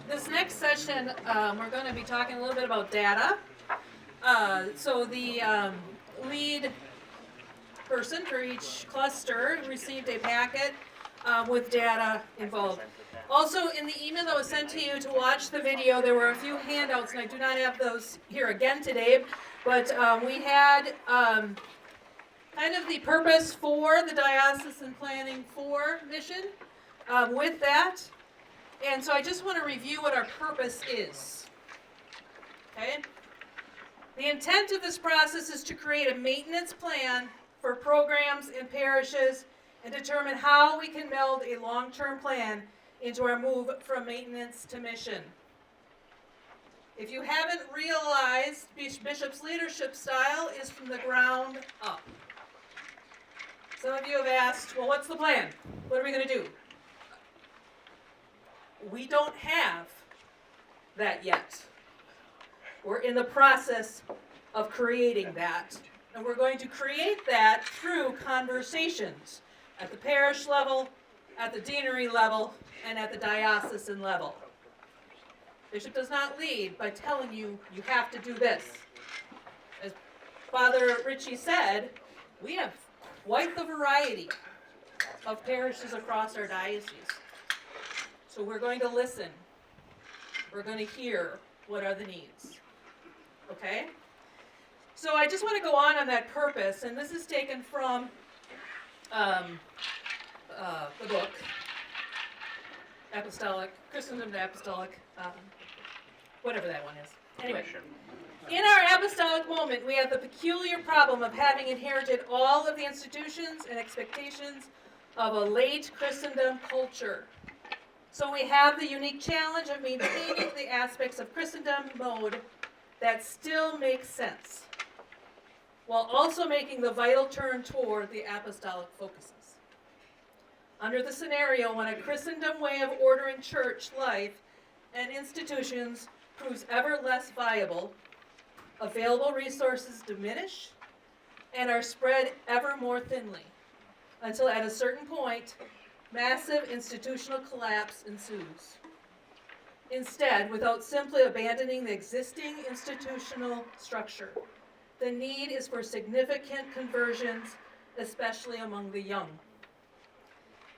This next session, we're going to be talking a little bit about data. So the lead person for each cluster received a packet with data involved. Also, in the email that was sent to you to watch the video, there were a few handouts, and I do not have those here again today, but we had kind of the purpose for the Diocesan Planning for mission with that. And so I just want to review what our purpose is. Okay? The intent of this process is to create a maintenance plan for programs in parishes and determine how we can meld a long-term plan into our move from maintenance to mission. If you haven't realized, Bishop's leadership style is from the ground up. Some of you have asked, well, what's the plan? What are we going to do? We don't have that yet. We're in the process of creating that. And we're going to create that through conversations at the parish level, at the deanery level, and at the diocesan level. Bishop does not lead by telling you, you have to do this. As Father Ritchie said, we have quite the variety of parishes across our diocese. So we're going to listen. We're going to hear what are the needs. Okay? So I just want to go on that purpose, and this is taken from the book, Apostolic, Christendom to Apostolic, whatever that one is. Anyway, in our apostolic moment, we have the peculiar problem of having inherited all of the institutions and expectations of a late Christendom culture. So we have the unique challenge of maintaining the aspects of Christendom mode that still make sense, while also making the vital turn toward the apostolic focuses. Under the scenario when a Christendom way of ordering church life and institutions proves ever less viable, available resources diminish and are spread ever more thinly, until at a certain point, massive institutional collapse ensues. Instead, without simply abandoning the existing institutional structure, the need is for significant conversions, especially among the young.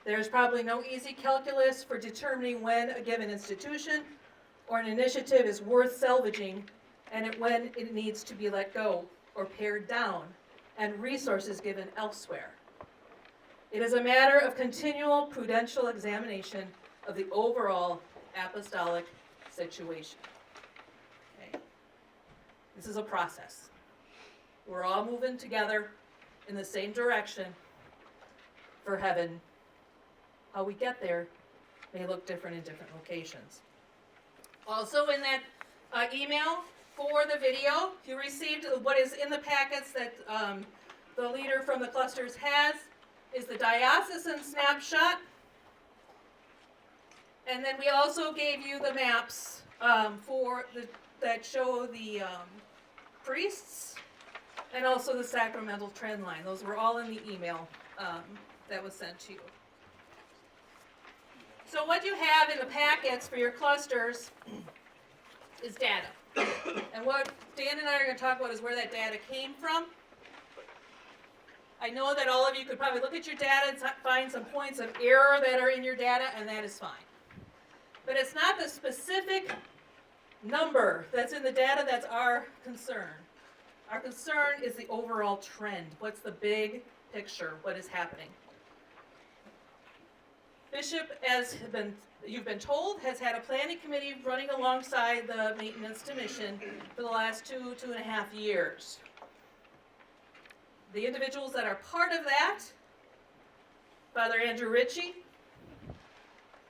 There's probably no easy calculus for determining when a given institution or an initiative is worth salvaging and when it needs to be let go or pared down and resources given elsewhere. It is a matter of continual prudential examination of the overall apostolic situation. Okay. This is a process. We're all moving together in the same direction for heaven. How we get there may look different in different locations. Also in that email for the video, you received what is in the packets that the leader from the clusters has, is the diocesan snapshot. And then we also gave you the maps that show the priests and also the sacramental trend line. Those were all in the email that was sent to you. So what you have in the packets for your clusters is data. And what Dan and I are going to talk about is where that data came from. I know that all of you could probably look at your data and find some points of error that are in your data, and that is fine. But it's not the specific number that's in the data that's our concern. Our concern is the overall trend. What's the big picture? What is happening? Bishop, as you've been told, has had a planning committee running alongside the maintenance to mission for the last 2.5 years. The individuals that are part of that, Father Andrew Ritchie,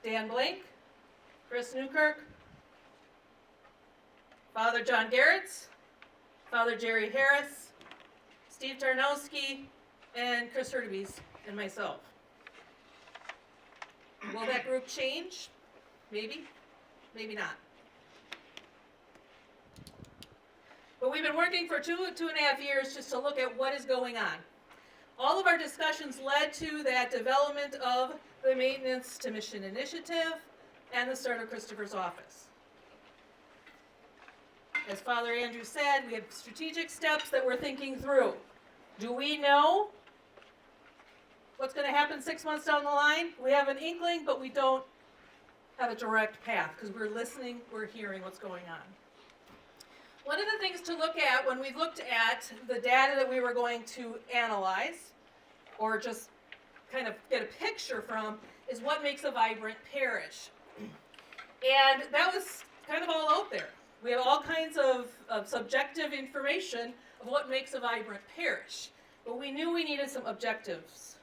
Dan Blank, Chris Newkirk, Father John Garretts, Father Jerry Harris, Steve Tarnowski, and Chris Hurtubise, and myself. Will that group change? Maybe, maybe not. But we've been working for 2.5 years just to look at what is going on. All of our discussions led to that development of the Maintenance to Mission Initiative, and the start of Christopher's office. As Father Andrew said, we have strategic steps that we're thinking through. Do we know what's going to happen 6 months down the line? We have an inkling, but we don't have a direct path because we're listening, we're hearing what's going on. One of the things to look at when we looked at the data that we were going to analyze, or just kind of get a picture from, is what makes a vibrant parish. And that was kind of all out there. We have all kinds of subjective information of what makes a vibrant parish. But we knew we needed some objectives.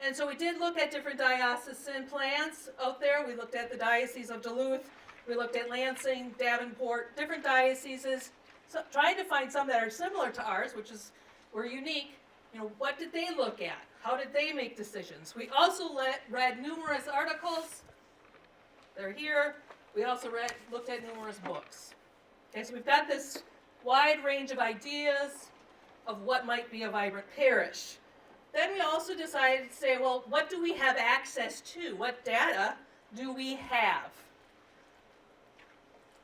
And so we did look at different diocesan plans out there. We looked at the Diocese of Duluth. We looked at Lansing, Davenport, different dioceses, so trying to find some that are similar to ours, which is, we're unique. You know, what did they look at? How did they make decisions? We also read numerous articles. They're here. We also looked at numerous books. Okay, so we've got this wide range of ideas of what might be a vibrant parish. Then we also decided to say, well, what do we have access to? What data do we have?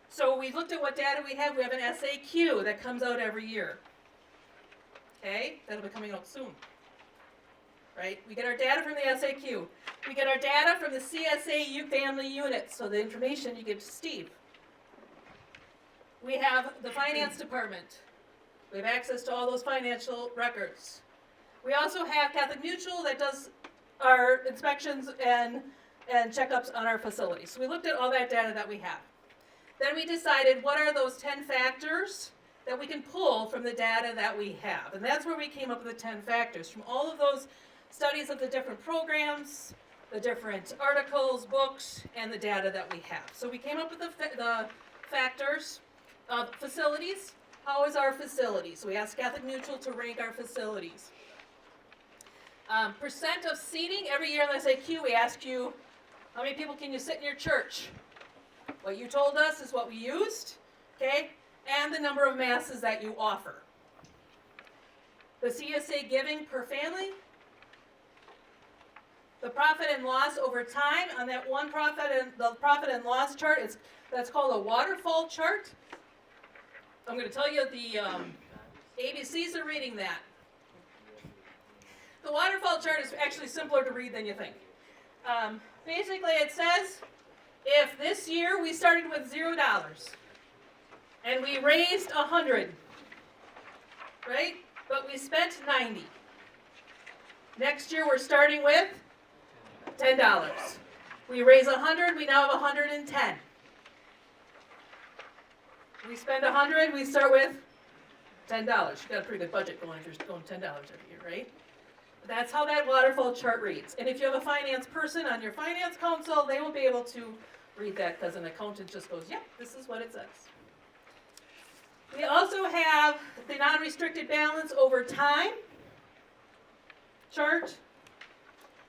So we looked at what data we have. We have an SAQ that comes out every year. Okay, that'll be coming out soon. Right? We get our data from the SAQ. We get our data from the CSA family units, so the information you give to Steve. We have the finance department. We have access to all those financial records. We also have Catholic Mutual that does our inspections and checkups on our facilities. So we looked at all that data that we have. Then we decided what are those 10 factors that we can pull from the data that we have. And that's where we came up with the 10 factors. From all of those studies of the different programs, the different articles, books, and the data that we have. So we came up with the factors of facilities. How is our facility? So we asked Catholic Mutual to rank our facilities. Percent of seating. Every year in the SAQ, we ask you, how many people can you sit in your church? What you told us is what we used, okay? And the number of masses that you offer. The CSA giving per family. The profit and loss over time. On that one the profit and loss chart, that's called a waterfall chart. I'm going to tell you the ABCs of reading that. The waterfall chart is actually simpler to read than you think. Basically, it says, if this year we started with $0 and we raised 100, right? But we spent 90. Next year we're starting with $10. We raise 100, we now have 110. We spend 100, we start with $10. You got a pretty good budget going if you're going $10 every year, right? That's how that waterfall chart reads. And if you have a finance person on your finance council, they will be able to read that because an accountant just goes, yep, this is what it says. We also have the non-restricted balance over time chart,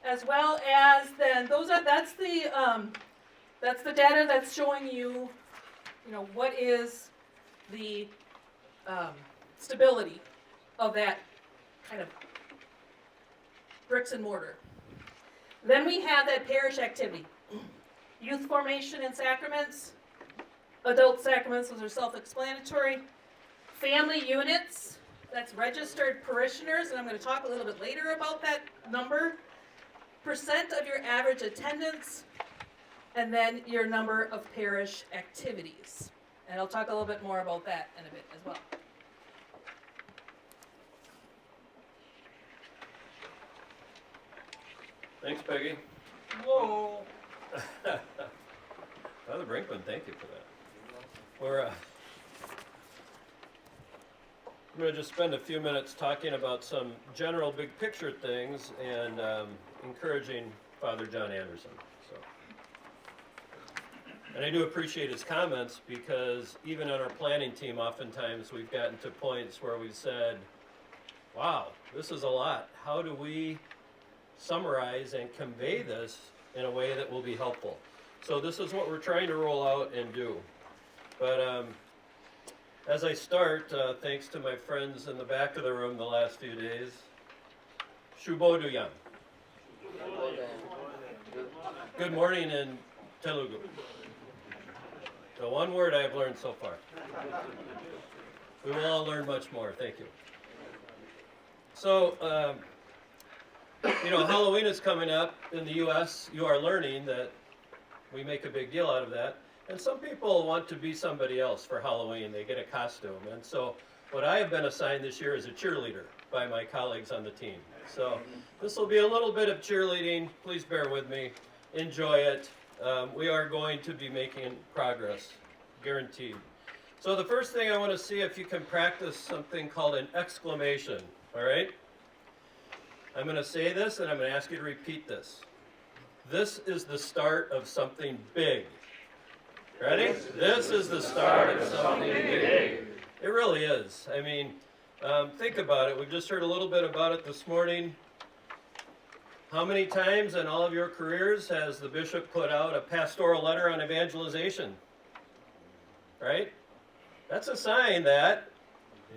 as well as then that's the data that's showing you, what is the stability of that kind of bricks and mortar. Then we have that parish activity. Youth formation and sacraments, adult sacraments, those are self-explanatory. Family units, that's registered parishioners, and I'm going to talk a little bit later about that number. Percent of your average attendance, and then your number of parish activities. And I'll talk a little bit more about that in a bit as well. Thanks, Peggy. Whoa. Father Brinkman, thank you for that. We're going to just spend a few minutes talking about some general big picture things and encouraging Father John Anderson. And I do appreciate his comments because even on our planning team, oftentimes we've gotten to points where we've said, wow, this is a lot. How do we summarize and convey this in a way that will be helpful? So this is what we're trying to roll out and do. But as I start, thanks to my friends in the back of the room the last few days, Shubo Duyang. Good morning, and Telugu. The one word I have learned so far. We will all learn much more. Thank you. So, Halloween is coming up in the U.S. You are learning that we make a big deal out of that. And some people want to be somebody else for Halloween. They get a costume. And so what I have been assigned this year is a cheerleader by my colleagues on the team. So this will be a little bit of cheerleading. Please bear with me. Enjoy it. We are going to be making progress, guaranteed. So the first thing I want to see if you can practice something called an exclamation, all right? I'm going to say this and I'm going to ask you to repeat this. This is the start of something big. Ready? This is the start of something big. It really is. I mean, think about it. We've just heard a little bit about it this morning. How many times in all of your careers has the bishop put out a pastoral letter on evangelization? Right? That's a sign that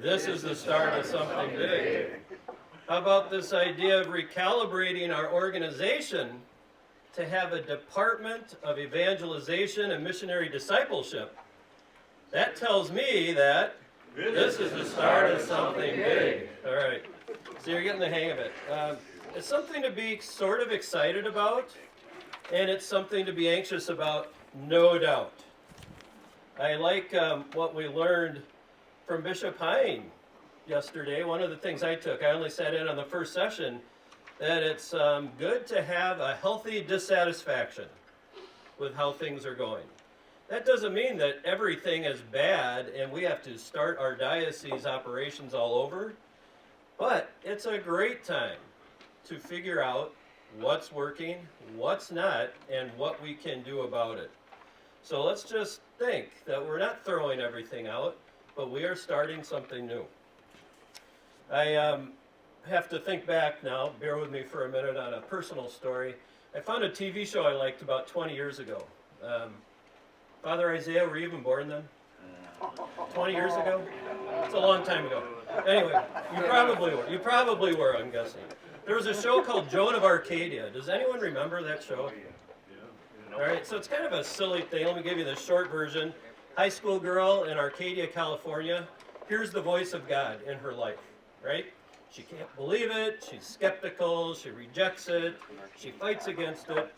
this is the start of something big. How about this idea of recalibrating our organization to have a department of evangelization and missionary discipleship? That tells me that this is the start of something big. All right. So you're getting the hang of it. It's something to be sort of excited about, and it's something to be anxious about, no doubt. I like what we learned from Bishop Hine yesterday. One of the things I took, I only sat in on the first session, that it's good to have a healthy dissatisfaction with how things are going. That doesn't mean that everything is bad and we have to start our diocese operations all over, but it's a great time to figure out what's working, what's not, and what we can do about it. So let's just think that we're not throwing everything out, but we are starting something new. I have to think back now, bear with me for a minute on a personal story. I found a TV show I liked about 20 years ago. Father Isaiah, were you even born then? 20 years ago? It's a long time ago. Anyway, you probably were, I'm guessing. There was a show called Joan of Arcadia. Does anyone remember that show? All right, so it's kind of a silly thing. Let me give you the short version. High school girl in Arcadia, California. Here's the voice of God in her life, right? She can't believe it. She's skeptical. She rejects it. She fights against it.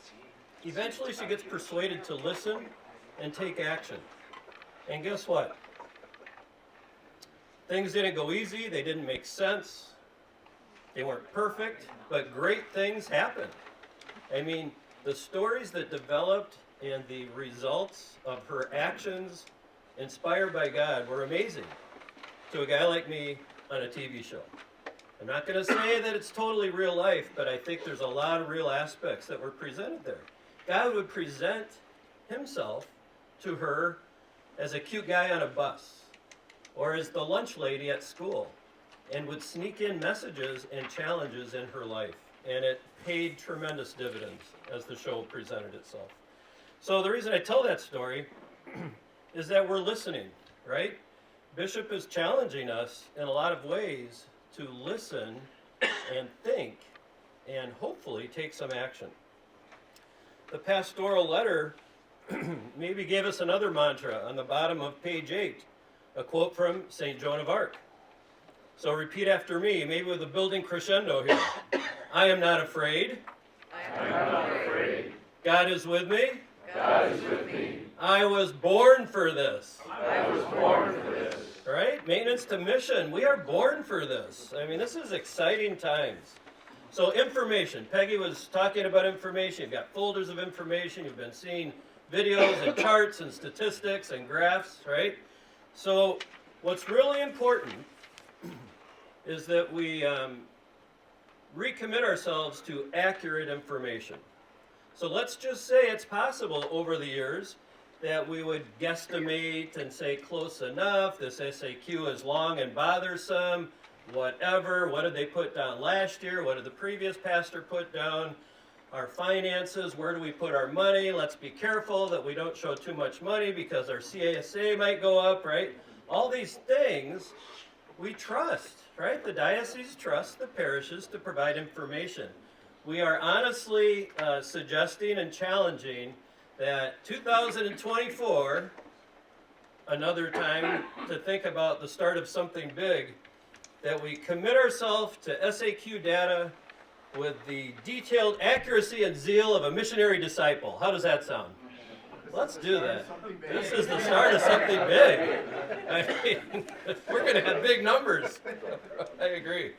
Eventually, she gets persuaded to listen and take action. And guess what? Things didn't go easy. They didn't make sense. They weren't perfect, but great things happened. I mean, the stories that developed and the results of her actions inspired by God were amazing to a guy like me on a TV show. I'm not going to say that it's totally real life, but I think there's a lot of real aspects that were presented there. God would present himself to her as a cute guy on a bus or as the lunch lady at school, and would sneak in messages and challenges in her life. And it paid tremendous dividends as the show presented itself. So the reason I tell that story is that we're listening, right? Bishop is challenging us in a lot of ways to listen and think and hopefully take some action. The pastoral letter maybe gave us another mantra on the bottom of page 8, a quote from St. Joan of Arc. So repeat after me, maybe with a building crescendo here. I am not afraid. I am not afraid. God is with me. God is with me. I was born for this. I was born for this. Right? Maintenance to mission. We are born for this. I mean, this is exciting times. So information. Peggy was talking about information. You've got folders of information. You've been seeing videos and charts and statistics and graphs, right? So what's really important is that we recommit ourselves to accurate information. So let's just say it's possible over the years that we would guesstimate and say close enough, this SAQ is long and bothersome, whatever, what did they put down last year, what did the previous pastor put down, our finances, where do we put our money, let's be careful that we don't show too much money because our CASA might go up, right? All these things we trust, right? The diocese trusts the parishes to provide information. We are honestly suggesting and challenging that 2024, another time to think about the start of something big, that we commit ourselves to SAQ data with the detailed accuracy and zeal of a missionary disciple. How does that sound? Let's do that. This is the start of something big. I mean, we're going to have big numbers. I agree.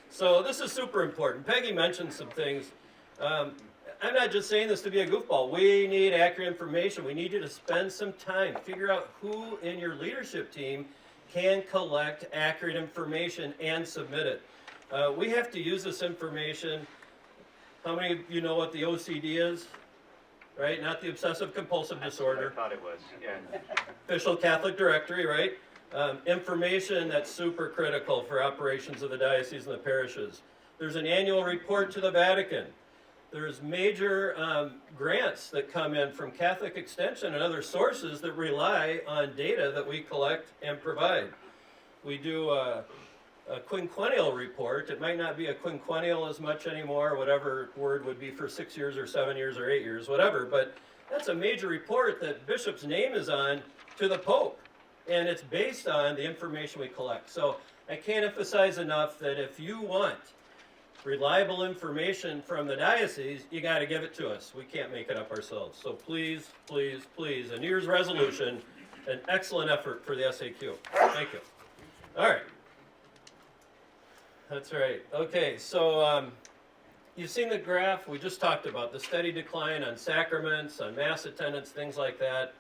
So this is super important. Peggy mentioned some things. I'm not just saying this to be a goofball. We need accurate information. We need you to spend some time, figure out who in your leadership team can collect accurate information and submit it. We have to use this information. How many of you know what the OCD is? Right? Not the obsessive compulsive disorder. I thought it was, yeah. Official Catholic directory, right? Information that's super critical for operations of the diocese and the parishes. There's an annual report to the Vatican. There's major grants that come in from Catholic Extension and other sources that rely on data that we collect and provide. We do a quinquennial report. It might not be a quinquennial as much anymore, whatever word would be for 6 years or 7 years or 8 years, whatever, but that's a major report that Bishop's name is on to the Pope, and it's based on the information we collect. So I can't emphasize enough that if you want reliable information from the diocese, you got to give it to us. We can't make it up ourselves. So please, please, please, a New Year's resolution, an excellent effort for the SAQ. Thank you. All right. That's right. Okay, so you've seen the graph. We just talked about the steady decline on sacraments, on mass attendance, things like that.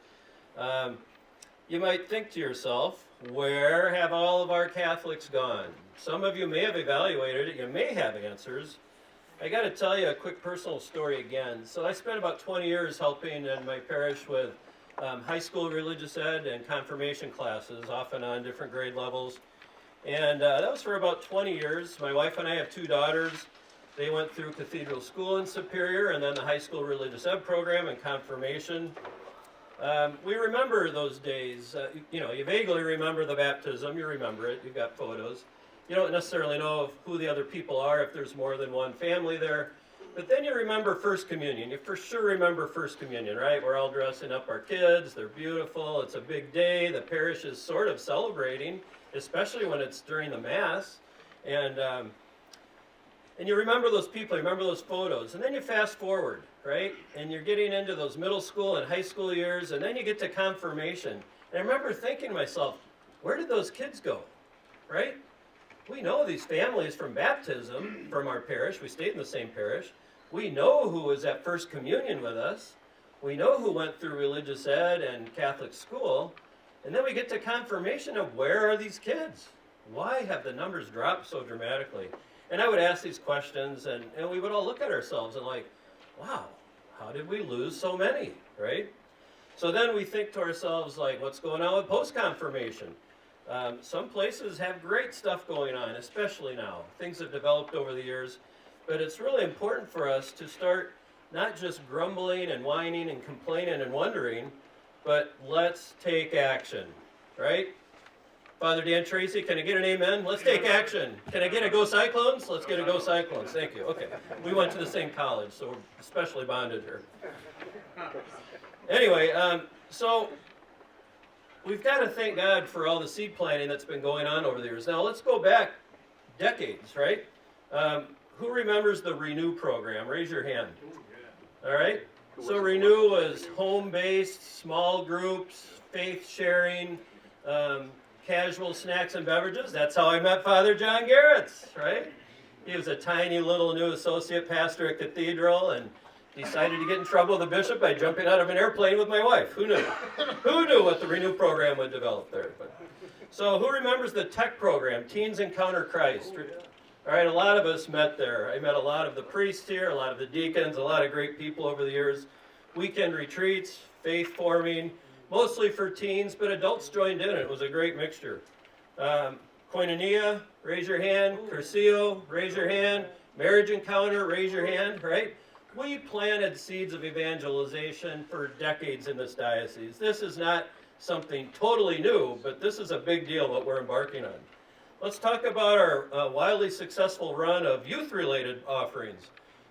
You might think to yourself, where have all of our Catholics gone? Some of you may have evaluated it. You may have answers. I got to tell you a quick personal story again. So I spent about 20 years helping in my parish with high school religious ed and confirmation classes, off and on different grade levels. And that was for about 20 years. My wife and I have 2 daughters. They went through Cathedral School in Superior and then the high school religious ed program and confirmation. We remember those days. You vaguely remember the baptism. You remember it. You've got photos. You don't necessarily know of who the other people are if there's more than one family there. But then you remember First Communion. You for sure remember First Communion, right? We're all dressing up our kids. They're beautiful. It's a big day. The parish is sort of celebrating, especially when it's during the Mass. And you remember those people, you remember those photos. And then you fast forward, right? And you're getting into those middle school and high school years, and then you get to confirmation. And I remember thinking to myself, where did those kids go, right? We know these families from baptism, from our parish. We stayed in the same parish. We know who was at First Communion with us. We know who went through religious ed and Catholic school. And then we get to confirmation of where are these kids? Why have the numbers dropped so dramatically? And I would ask these questions, and we would all look at ourselves and like, wow, how did we lose so many, right? So then we think to ourselves, like, what's going on with post-confirmation? Some places have great stuff going on, especially now. Things have developed over the years, but it's really important for us to start not just grumbling and whining and complaining and wondering, but let's take action, right? Father Dan Tracy, can I get an amen? Let's take action. Can I get a Go Cyclones? Let's get a Go Cyclones. Thank you. Okay. We went to the same college, so we're especially bonded here. Anyway, so we've got to thank God for all the seed planting that's been going on over the years. Now, let's go back decades, right? Who remembers the Renew program? Raise your hand. All right? So Renew was home-based, small groups, faith sharing, casual snacks and beverages. That's how I met Father John Garretts, right? He was a tiny little new associate pastor at Cathedral and decided to get in trouble with the bishop by jumping out of an airplane with my wife. Who knew? Who knew what the Renew program would develop there? So who remembers the tech program, Teens Encounter Christ? All right, a lot of us met there. I met a lot of the priests here, a lot of the deacons, a lot of great people over the years. Weekend retreats, faith forming, mostly for teens, but adults joined in. It was a great mixture. Koinonia, raise your hand. Curcio, raise your hand. Marriage Encounter, raise your hand, right? We planted seeds of evangelization for decades in this diocese. This is not something totally new, but this is a big deal what we're embarking on. Let's talk about our wildly successful run of youth-related offerings.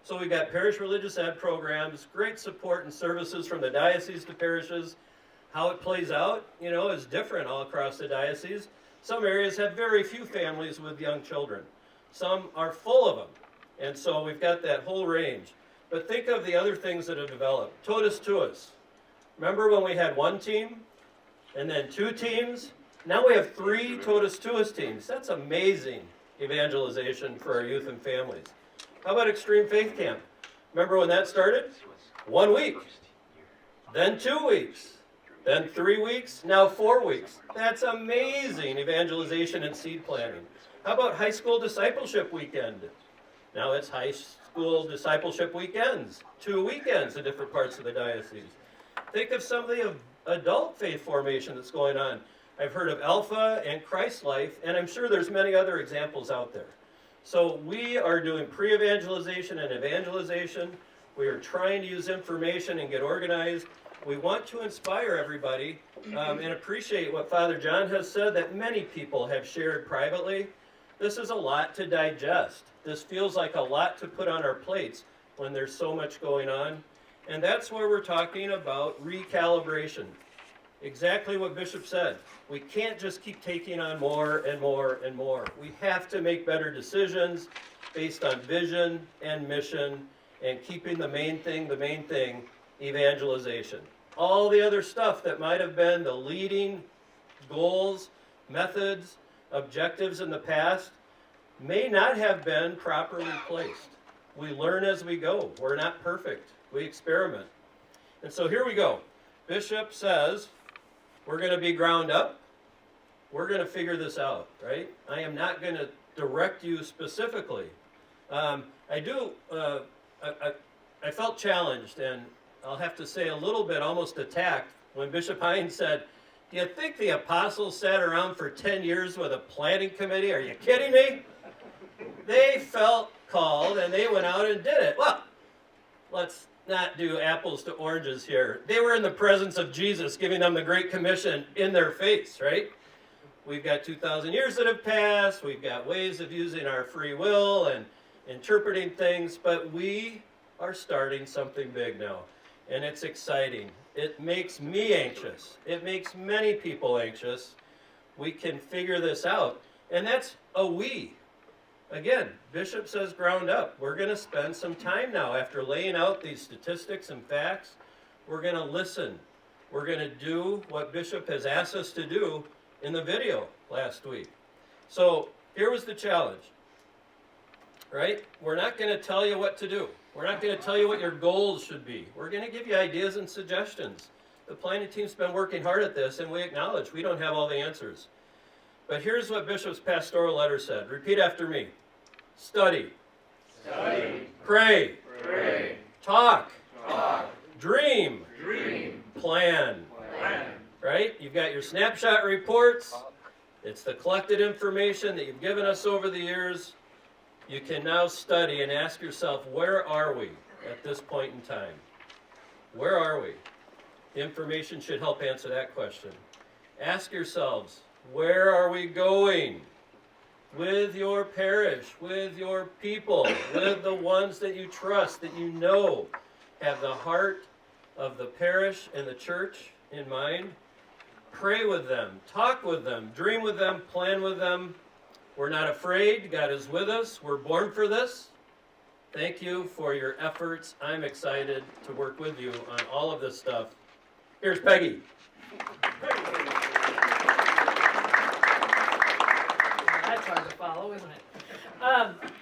So we've got parish religious ed programs, great support and services from the diocese to parishes. How it plays out, is different all across the diocese. Some areas have very few families with young children. Some are full of them. And so we've got that whole range. But think of the other things that have developed. Totus Tuus. Remember when we had one team and then two teams? Now we have 3 Totus Tuus teams. That's amazing evangelization for our youth and families. How about Extreme Faith Camp? Remember when that started? 1 week, then 2 weeks, then 3 weeks, now 4 weeks. That's amazing evangelization and seed planting. How about High School Discipleship Weekend? Now it's High School Discipleship Weekends, 2 weekends in different parts of the diocese. Think of some of the adult faith formation that's going on. I've heard of Alpha and Christ Life, and I'm sure there's many other examples out there. So we are doing pre-evangelization and evangelization. We are trying to use information and get organized. We want to inspire everybody and appreciate what Father John has said that many people have shared privately. This is a lot to digest. This feels like a lot to put on our plates when there's so much going on. And that's where we're talking about recalibration. Exactly what Bishop said. We can't just keep taking on more and more and more. We have to make better decisions based on vision and mission and keeping the main thing, evangelization. All the other stuff that might have been the leading goals, methods, objectives in the past may not have been properly placed. We learn as we go. We're not perfect. We experiment. And so here we go. Bishop says, we're going to be ground up. We're going to figure this out, right? I am not going to direct you specifically. I felt challenged, and I'll have to say a little bit almost attacked when Bishop Hines said, do you think the apostles sat around for 10 years with a planning committee? Are you kidding me? They felt called, and they went out and did it. Well, let's not do apples to oranges here. They were in the presence of Jesus giving them the Great Commission in their face, right? We've got 2,000 years that have passed. We've got ways of using our free will and interpreting things, but we are starting something big now, and it's exciting. It makes me anxious. It makes many people anxious. We can figure this out, and that's a we. Again, Bishop says ground up. We're going to spend some time now after laying out these statistics and facts. We're going to listen. We're going to do what Bishop has asked us to do in the video last week. So here was the challenge, right? We're not going to tell you what to do. We're not going to tell you what your goals should be. We're going to give you ideas and suggestions. The planning team's been working hard at this, and we acknowledge we don't have all the answers. But here's what Bishop's pastoral letter said. Repeat after me. Study. Study. Pray. Pray. Talk. Talk. Dream. Dream. Plan. Plan. Right? You've got your snapshot reports. It's the collected information that you've given us over the years. You can now study and ask yourself, where are we at this point in time? Where are we? The information should help answer that question. Ask yourselves, where are we going with your parish, with your people, with the ones that you trust, that you know have the heart of the parish and the church in mind? Pray with them, talk with them, dream with them, plan with them. We're not afraid. God is with us. We're born for this. Thank you for your efforts. I'm excited to work with you on all of this stuff. Here's Peggy. That's hard to follow, isn't it?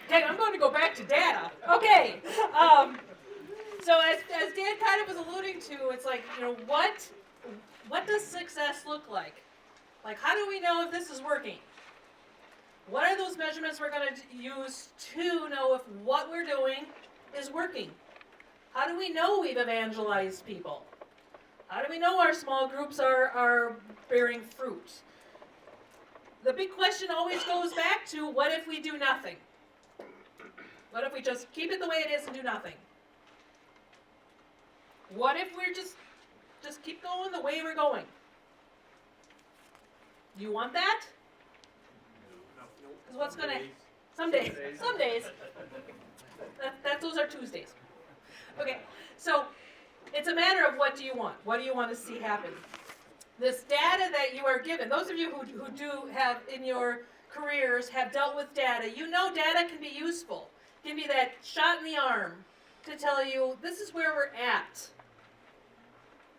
Okay, I'm going to go back to data. Okay. So as Dan kind of was alluding to, it's like, what does success look like? Like, how do we know if this is working? What are those measurements we're going to use to know if what we're doing is working? How do we know we've evangelized people? How do we know our small groups are bearing fruit? The big question always goes back to, what if we do nothing? What if we just keep it the way it is and do nothing? What if we're just keep going the way we're going? You want that? Because what's going to... Some days. Those are Tuesdays. Okay, so it's a matter of what do you want? What do you want to see happen? This data that you are given, those of you who do have in your careers have dealt with data, you know data can be useful. Give me that shot in the arm to tell you this is where we're at.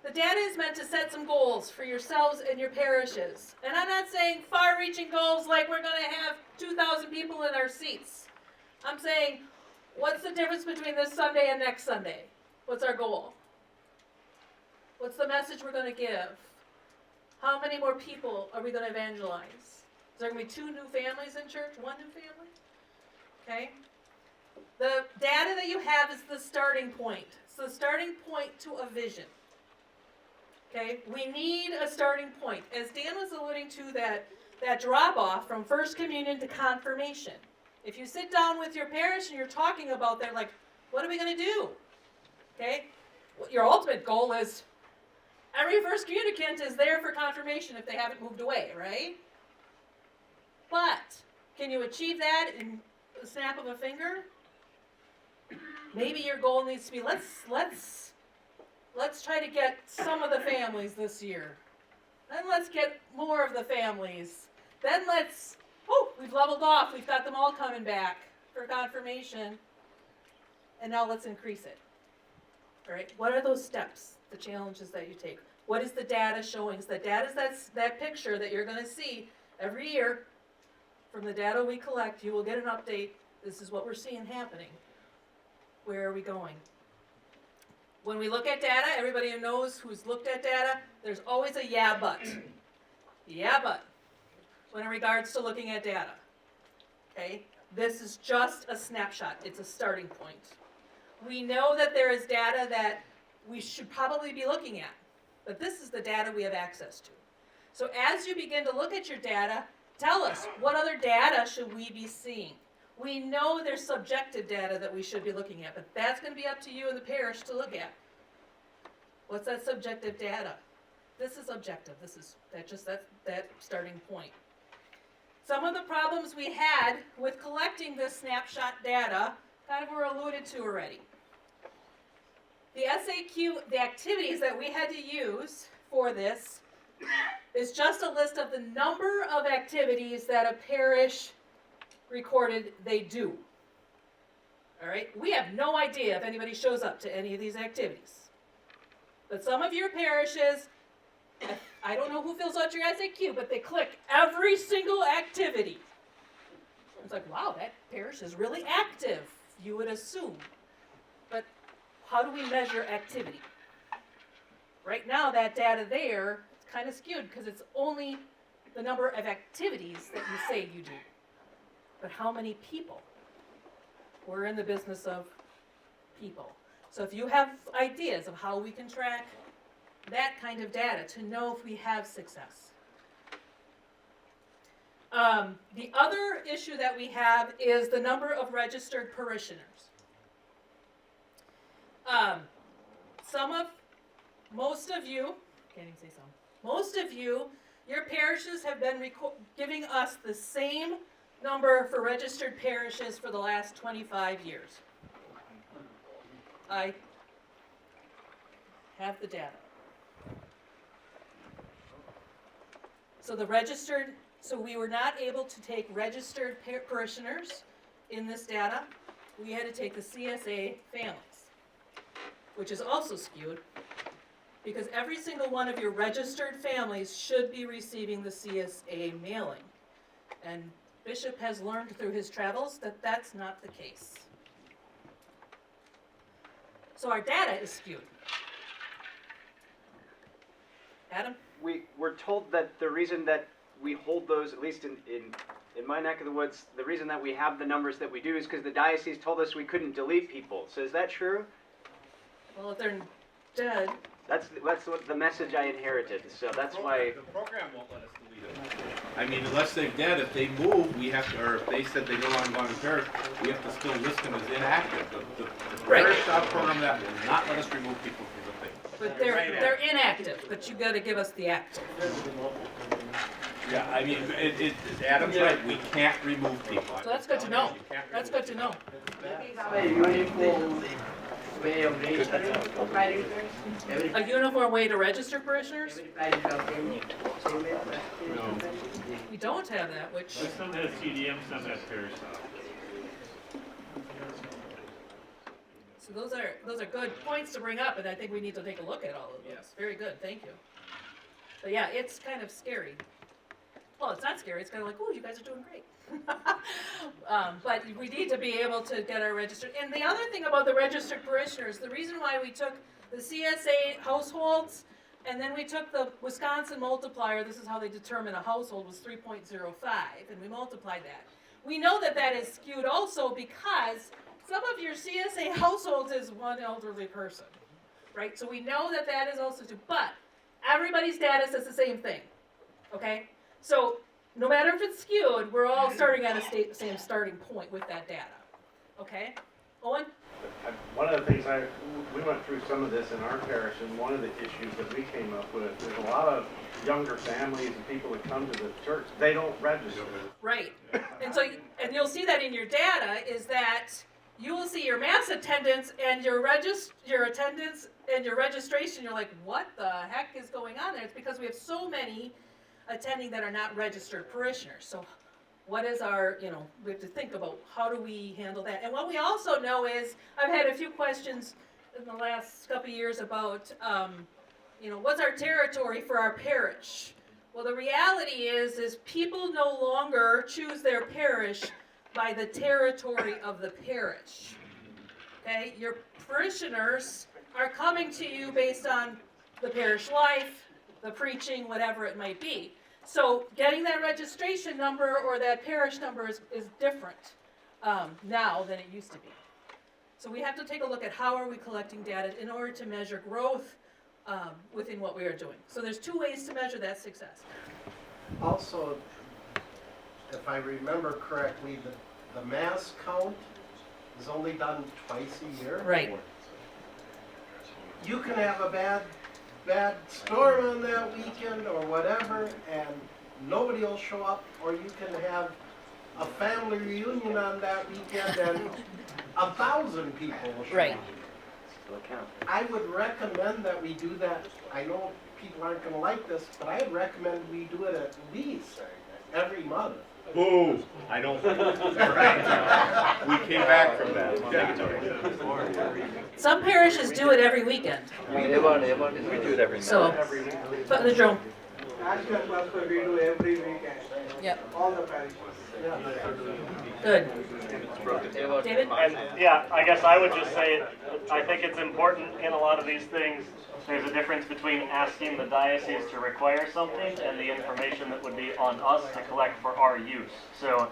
The data is meant to set some goals for yourselves and your parishes. And I'm not saying far-reaching goals like we're going to have 2,000 people in our seats. I'm saying, what's the difference between this Sunday and next Sunday? What's our goal? What's the message we're going to give? How many more people are we going to evangelize? Is there going to be 2 new families in church? 1 new family? Okay. The data that you have is the starting point. It's the starting point to a vision. Okay, we need a starting point. As Dan was alluding to, that drop-off from First Communion to Confirmation. If you sit down with your parish and you're talking about that, like, what are we going to do? Okay, your ultimate goal is every First Communicant is there for Confirmation if they haven't moved away, right? But can you achieve that in the snap of a finger? Maybe your goal needs to be, let's try to get some of the families this year. Then let's get more of the families. Then we've leveled off. We've got them all coming back for Confirmation. And now let's increase it. All right, what are those steps, the challenges that you take? What is the data showing? So the data is that picture that you're going to see every year. From the data we collect, you will get an update. This is what we're seeing happening. Where are we going? When we look at data, everybody who knows who's looked at data, there's always a yeah, but. Yeah, but. When in regards to looking at data. Okay? This is just a snapshot. It's a starting point. We know that there is data that we should probably be looking at, but this is the data we have access to. So as you begin to look at your data, tell us, what other data should we be seeing? We know there's subjective data that we should be looking at, but that's going to be up to you and the parish to look at. What's that subjective data? This is objective. This is that starting point. Some of the problems we had with collecting this snapshot data kind of were alluded to already. The SAQ, the activities that we had to use for this is just a list of the number of activities that a parish recorded they do. All right, we have no idea if anybody shows up to any of these activities. But some of your parishes, I don't know who fills out your SAQ, but they click every single activity. It's like, wow, that parish is really active, you would assume. But how do we measure activity? Right now, that data there, it's kind of skewed because it's only the number of activities that you say you do. But how many people? We're in the business of people. So if you have ideas of how we can track that kind of data to know if we have success. The other issue that we have is the number of registered parishioners. Most of you, can't even say some, most of you, your parishes have been giving us the same number for registered parishes for the last 25 years. I have the data. So we were not able to take registered parishioners in this data. We had to take the CSA families, which is also skewed because every single one of your registered families should be receiving the CSA mailing. And Bishop has learned through his travels that that's not the case. So our data is skewed. Adam? We're told that the reason that we hold those, at least in my neck of the woods, the reason that we have the numbers that we do is because the diocese told us we couldn't delete people. So is that true? Well, if they're dead. That's what the message I inherited. So that's why. The program won't let us delete them. I mean, unless they're dead, if they move, we have to, or if they said they no longer belong in parish, we have to still list them as inactive. The parish stop program that will not let us remove people from the thing. But they're inactive, but you gotta give us the active. Yeah, I mean, Adam's right, we can't remove people. So that's good to know. You can't That's remove good to know. A uniform way of registering for parishes. Every A uniform way to register parishioners? parish of same way for We don't have that, which, Some has CDM, some has parish style. so those are good points to bring up, and I think we need to take a look at all of those. Very good, thank you. But yeah, it's kind of scary. Well, it's not scary, it's kind of like, oh, you guys are doing great. But we need to be able to get our registered, and the other thing about the registered parishioners, the reason why we took the CSA households, and then we took the Wisconsin multiplier, this is how they determine a household, was 3.05, and we multiplied that. We know that that is skewed also because some of your CSA households is one elderly person, right? So we know that that is also true, but everybody's data says the same thing, okay? So no matter if it's skewed, we're all starting at a same starting point with that data, okay? Owen? One of the things we went through some of this in our parish, and one of the issues that we came up with, there's a lot of younger families and people that come to the church, they don't register. Right. And so, and you'll see that in your data is that you will see your mass attendance and your attendance and your registration. You're like, what the heck is going on there? It's because we have so many attending that are not registered parishioners. So what is our, we have to think about how do we handle that. And what we also know is, I've had a few questions in the last couple of years about, what's our territory for our parish? Well, the reality is people no longer choose their parish by the territory of the parish. Okay, your parishioners are coming to you based on the parish life, the preaching, whatever it might be. So getting that registration number or that parish number is different now than it used to be. So we have to take a look at how are we collecting data in order to measure growth within what we are doing. So there's two ways to measure that success. Also, if I remember correctly, the mass count is only done twice a year. Right. You can have a bad storm on that weekend or whatever, and nobody will show up, or you can have a family reunion on that weekend and 1,000 people will show Right. up. I would recommend that we do that. I know people aren't going to like this, but I would recommend we do it at least every month. Boo! I don't. Right. We came back from that. Some parishes do it every weekend. We do it every So, but the drum. National Cluster we do every weekend, Yep. all the parishes. Good. David? And yeah, I guess I would just say, I think it's important in a lot of these things, there's a difference between asking the diocese to require something and the information that would be on us to collect for our use. So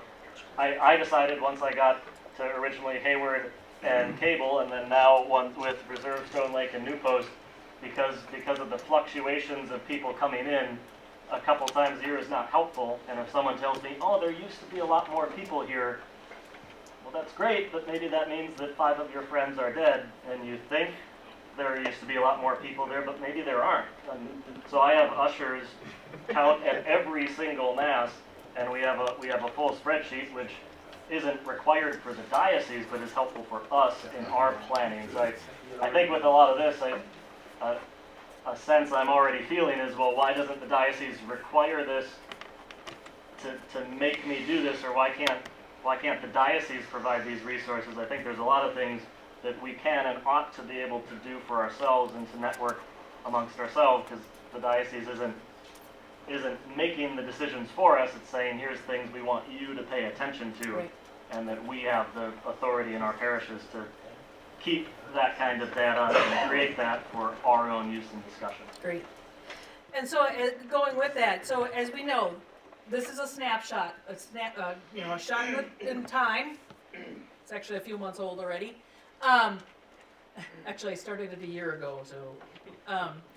I decided once I got to originally Hayward and Cable, and then now one with Reserve, Stone Lake, and New Post, because of the fluctuations of people coming in, a couple times a year is not helpful. And if someone tells me, oh, there used to be a lot more people here, well, that's great, but maybe that means that 5 of your friends are dead, and you think there used to be a lot more people there, but maybe there aren't. And so I have ushers count at every single mass, and we have a full spreadsheet, which isn't required for the diocese, but is helpful for us in our planning. So I think with a lot of this, a sense I'm already feeling is, well, why doesn't the diocese require this to make me do this, or why can't the diocese provide these resources? I think there's a lot of things that we can and ought to be able to do for ourselves and to network amongst ourselves, because the diocese isn't making the decisions for us. It's saying, here's things we want you to pay attention to, Right. and that we have the authority in our parishes to keep that kind of data and create that for our own use and discussion. Great. And so going with that, so as we know, this is a snapshot, a shot in time. It's actually a few months old already. Actually, I started it a year ago, so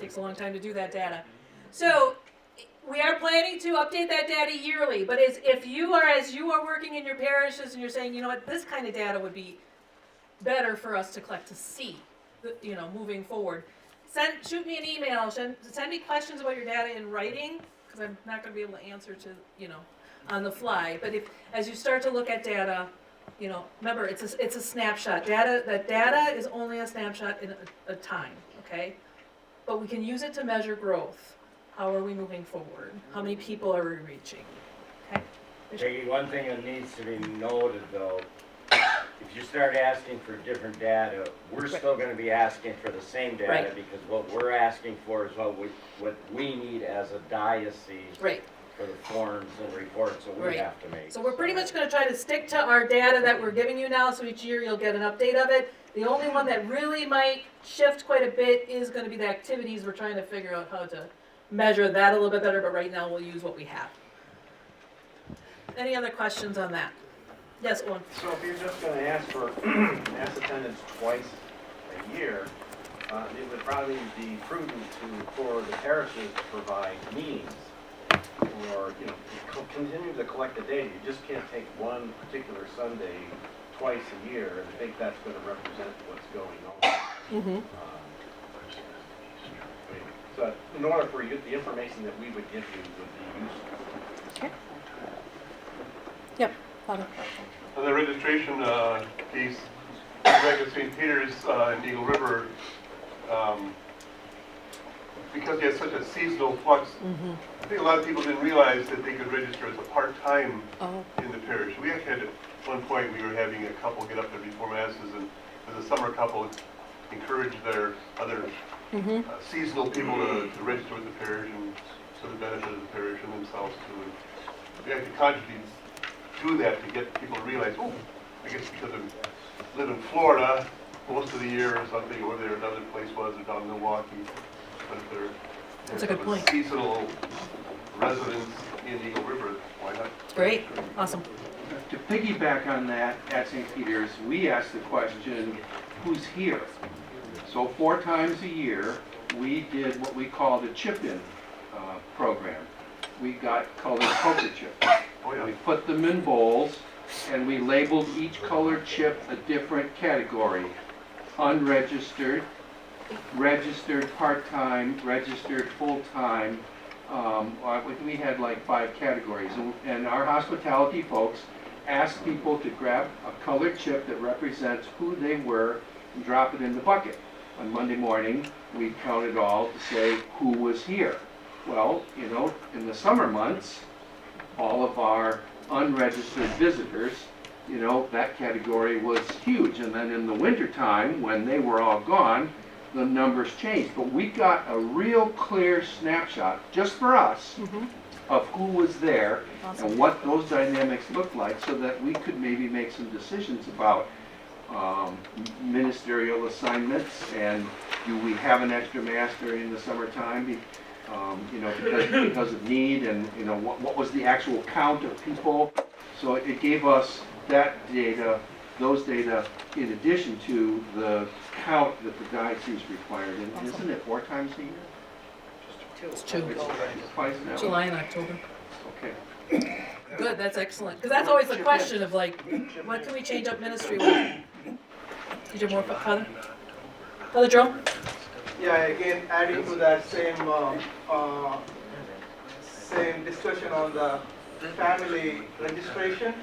takes a long time to do that data. So we are planning to update that data yearly, but as you are working in your parishes and you're saying, you know what, this kind of data would be better for us to collect to see, moving forward. Shoot me an email, send me questions about your data in writing, because I'm not gonna be able to answer to, on the fly, but as you start to look at data, remember, it's a snapshot. That data is only a snapshot in a time, okay? But we can use it to measure growth. How are we moving forward? How many people are we reaching? Okay? Peggy, one thing that needs to be noted though, if you start asking for different data, we're still gonna be asking for the same data Right. because what we're asking for is what we need as a diocese Right. for the forms and reports that we Right. have to make. So we're pretty much gonna try to stick to our data that we're giving you now, so each year you'll get an update of it. The only one that really might shift quite a bit is gonna be the activities. We're trying to figure out how to measure that a little bit better, but right now we'll use what we have. Any other questions on that? Yes, Owen? So if you're just gonna ask for mass attendance twice a year, it would probably be prudent for the parishes to provide means or, continue to collect the data. You just can't take one particular Sunday twice a year and think that's gonna represent what's going on. Mm-hmm. So in order for you, the information that we would give you would be useful. Okay. Yep, Father. On the registration piece, back at St. Peter's in Eagle River, because you have such a seasonal flux, I think a lot of people didn't realize that they could register as a part-time in the parish. We actually had, at one point, we were having a couple get up there before masses, and as a summer couple encouraged their other seasonal people to register with the parish and for the benefit of the parish and themselves too. And we had to consciously do that to get people to realize, oh, I guess because I live in Florida most of the year or something, or where another place was, or down in Milwaukee. But if they're That's a good point. seasonal residents in Eagle River, why not? Great, awesome. To piggyback on that, at St. Peter's, we asked the question, who's here? So 4 times a year, we did what we called a chip-in program. We got colored poker chips. Oh, yeah. We put them in bowls, and we labeled each colored chip a different category. Unregistered, registered part-time, registered full-time. We had like 5 categories. And our hospitality folks asked people to grab a colored chip that represents who they were and drop it in the bucket. On Monday morning, we counted all to say who was here. Well, in the summer months, all of our unregistered visitors, that category was huge. And then in the wintertime, when they were all gone, the numbers changed. But we got a real clear snapshot, just for us, of who was there and what those dynamics looked like, so that we could maybe make some decisions about ministerial assignments, and do we have an extra mass during the summertime, because of need, and what was the actual count of people. So it gave us that data, those data, in addition to the count that the diocese required. And isn't it 4 times a year? It's 2. Twice now. July and October. Okay. Good, that's excellent. Because that's always the question of like, what can we change up ministry with? Did you have more, Father? Father Jerome? Yeah, again, adding to that same discussion on the family registration.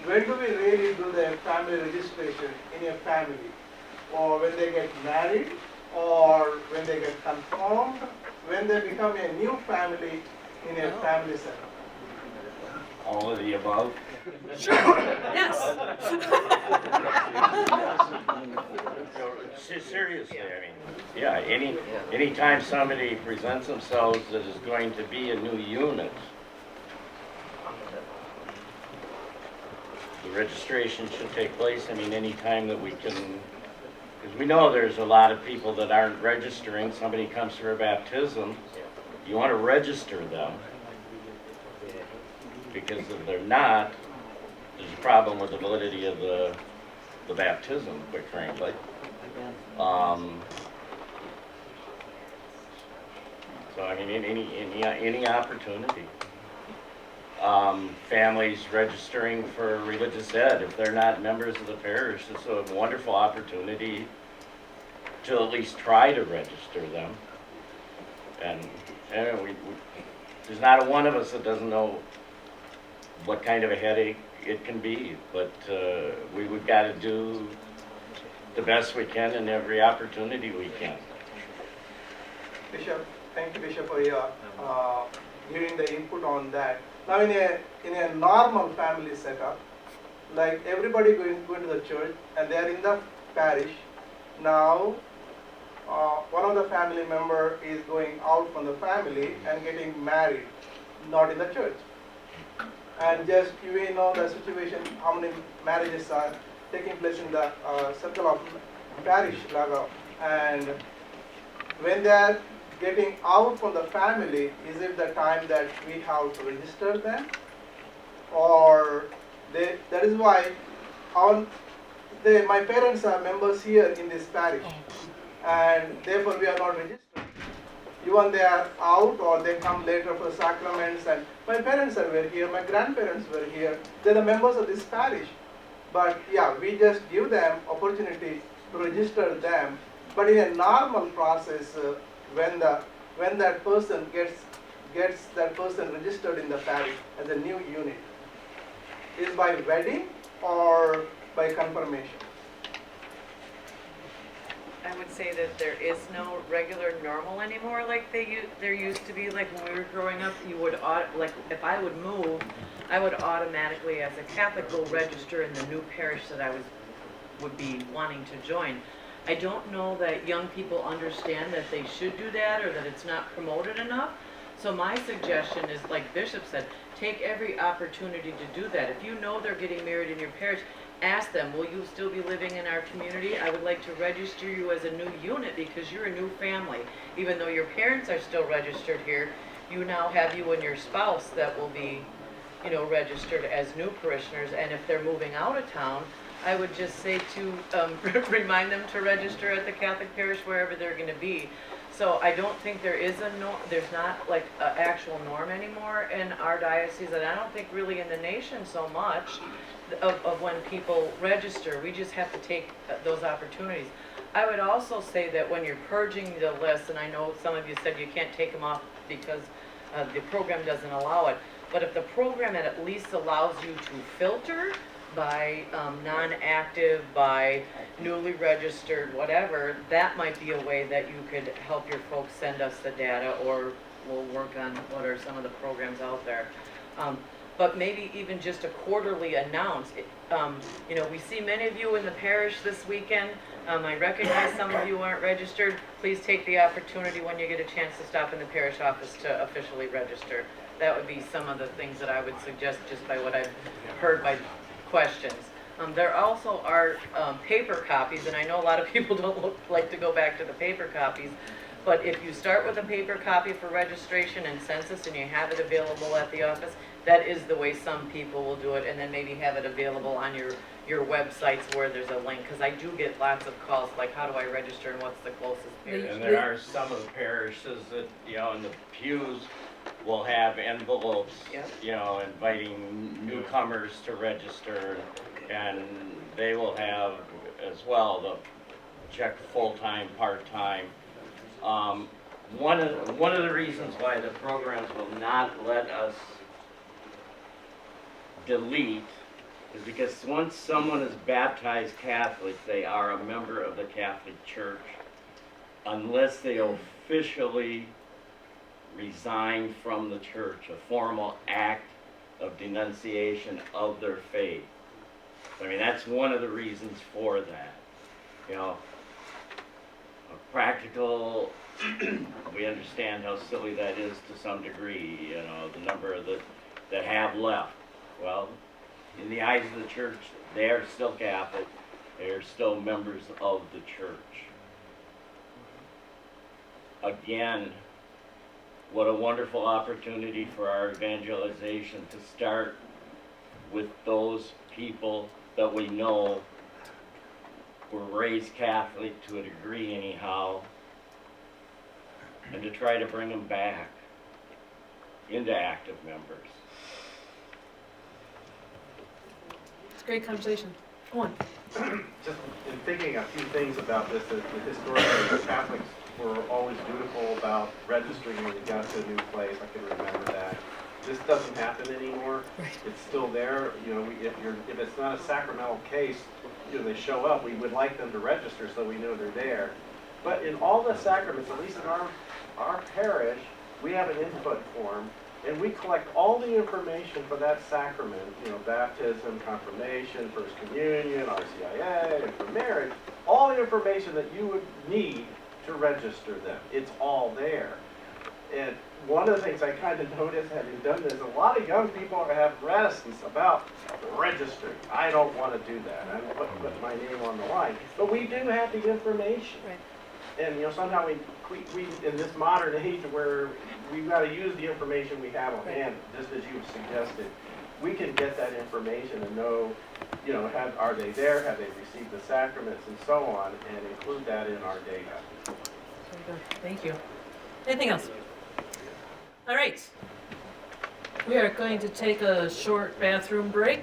When do we really do the family registration in a family? Or when they get married, or when they get confirmed, when they become a new family in a family setup? All of the above. Sure, yes. Seriously, anytime somebody presents themselves that is going to be a new unit, the registration should take place. Anytime that we can, because we know there's a lot of people that aren't registering. Somebody comes for a baptism, you want to register them, because if they're not, there's a problem with the validity of the baptism, quite frankly. So any opportunity. Families registering for religious ed, if they're not members of the parish, it's a wonderful opportunity to at least try to register them. And there's not a one of us that doesn't know what kind of a headache it can be, but we've got to do the best we can in every opportunity we can. Bishop, thank you, Bishop, for your giving the input on that. Now, in a normal family setup, like everybody going to the church and they are in the parish. Now, one of the family member is going out from the family and getting married, not in the church. And just you may know the situation, how many marriages are taking place in the circle of parish level. And when they are getting out from the family, is it the time that we have to register them? Or that is why my parents are members here in this parish, and therefore we are not registered. Even they are out or they come later for sacraments, and my parents were here, my grandparents were here, they're the members of this parish. But yeah, we just give them opportunity to register them. But in a normal process, when that person gets that person registered in the parish as a new unit, is by wedding or by confirmation? I would say that there is no regular normal anymore like there used to be. Like when we were growing up, you would like if I would move, I would automatically, as a Catholic, go register in the new parish that I would be wanting to join. I don't know that young people understand that they should do that or that it's not promoted enough. So my suggestion is, like Bishop said, take every opportunity to do that. If you know they're getting married in your parish, ask them, will you still be living in our community? I would like to register you as a new unit because you're a new family. Even though your parents are still registered here, you now have you and your spouse that will be, registered as new parishioners. And if they're moving out of town, I would just say to remind them to register at the Catholic parish wherever they're going to be. So I don't think there is there's not like an actual norm anymore in our diocese, and I don't think really in the nation so much of when people register. We just have to take those opportunities. I would also say that when you're purging the list, and I know some of you said you can't take them off because the program doesn't allow it, but if the program at least allows you to filter by non-active, by newly registered, whatever, that might be a way that you could help your folks send us the data, or we'll work on what are some of the programs out there. But maybe even just a quarterly announce. We see many of you in the parish this weekend. I recognize some of you aren't registered. Please take the opportunity when you get a chance to stop in the parish office to officially register. That would be some of the things that I would suggest just by what I've heard by questions. There also are paper copies, and I know a lot of people don't like to go back to the paper copies, but if you start with a paper copy for registration and census and you have it available at the office, that is the way some people will do it, and then maybe have it available on your websites where there's a link, because I do get lots of calls like, how do I register and what's the closest parish? And there are some of the parishes that, in the pews will have envelopes, inviting newcomers to register, and they will have as well the check full-time, part-time. One of the reasons why the programs will not let us delete is because once someone is baptized Catholic, they are a member of the Catholic Church, unless they officially resign from the church, a formal act of denunciation of their faith. I mean, that's one of the reasons for that. A practical, we understand how silly that is to some degree, the number of that have left. Well, in the eyes of the church, they are still Catholic. They are still members of the church. Again, what a wonderful opportunity for our evangelization to start with those people that we know were raised Catholic to a degree anyhow, and to try to bring them back into active members. It's a great conversation. Go on. Just in thinking a few things about this, that historically the Catholics were always dutiful about registering when you got to a new place. I can remember that. This doesn't happen anymore. It's still there. You know, if it's not a sacramental case, you know, they show up, we would like them to register so we know they're there. But in all the sacraments, at least in our parish, we have an input form, and we collect all the information for that sacrament, you know, baptism, confirmation, first communion, RCIA, and for marriage, all the information that you would need to register them. It's all there. And one of the things I kind of noticed having done this, a lot of young people have reticence about registering. I don't want to do that. I don't put my name on the line. But we do have the information. Right. And, you know, somehow we in this modern age where we've got to use the information we have on hand, just as you suggested, we can get that information and know, you know, are they there, have they received the sacraments and so on, and include that in our data. Very good. Thank you. Anything else? All right. We are going to take a short bathroom break.